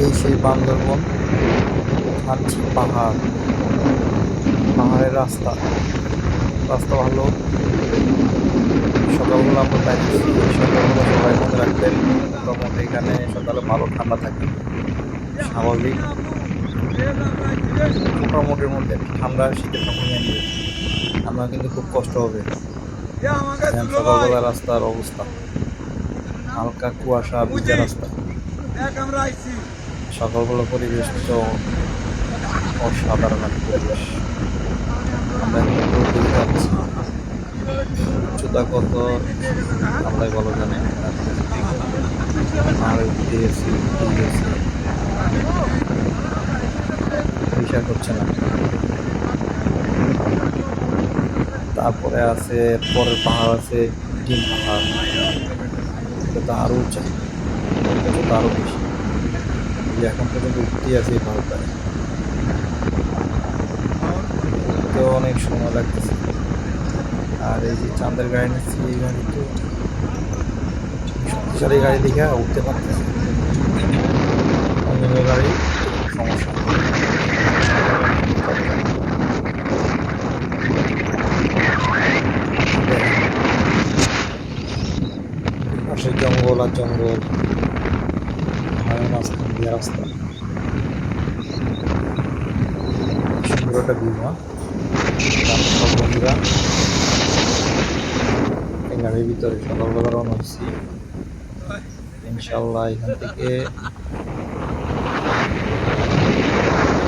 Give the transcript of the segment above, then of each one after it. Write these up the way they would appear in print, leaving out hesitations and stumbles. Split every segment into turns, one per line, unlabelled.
এই সেই বান্দরবন, থানচি পাহাড়, পাহাড়ের রাস্তা, রাস্তা ভালো। সকালবেলা আমরা বাইরেছি, সকালবেলা সবাই মনে রাখবেন মোটামুটি এখানে সকালে ভালো ঠান্ডা থাকে, স্বাভাবিক মোটামুটির মধ্যে ঠান্ডা শীতের কাপড় নিয়ে নেবে। আমরা কিন্তু খুব কষ্ট হবে। দেখেন সকালবেলা রাস্তার অবস্থা, হালকা কুয়াশা ভিজা রাস্তা। সকালবেলা পরিবেশ তো অসাধারণ একটা পরিবেশ। আমরা এখন উপর দিকে যাচ্ছি, উচ্চতা কত আল্লাহ ভালো জানে। আর উঠতে গেছি উঠতে গেছি, হিসাব হচ্ছে না। তারপরে আছে, পরের পাহাড় আছে ডিম পাহাড়, এটা তো আরও উঁচা, উচ্চতা আরও বেশি। এই এখন পর্যন্ত উঠতেই আছে এই পাহাড়টায়, উঠতেও অনেক সময় লাগতেছে। আর এই যে চাঁদের গাড়ি নিচ্ছি, এই গাড়ি তো শক্তিশালী গাড়ি দেখে উঠতে পারতেছে, অন্য গাড়ি সমস্যা। পাশে জঙ্গল আর জঙ্গল, পাহাড়ের মাঝখান দিয়ে রাস্তা, সুন্দর একটা ভিউ। সব বন্ধুরা এই গাড়ির ভিতরে সকালবেলা রওনা হচ্ছি, ইনশাল্লাহ এখান থেকে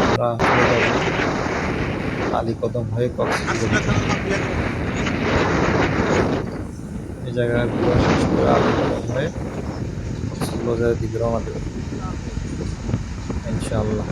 আমরা চলে যাব আলীকদম হয়ে কক্সবাজার। এই জায়গায় ঘোরা শেষ করে আলীকদম হয়ে কক্সবাজারের দিকে রওনা দেব ইনশাআল্লাহ।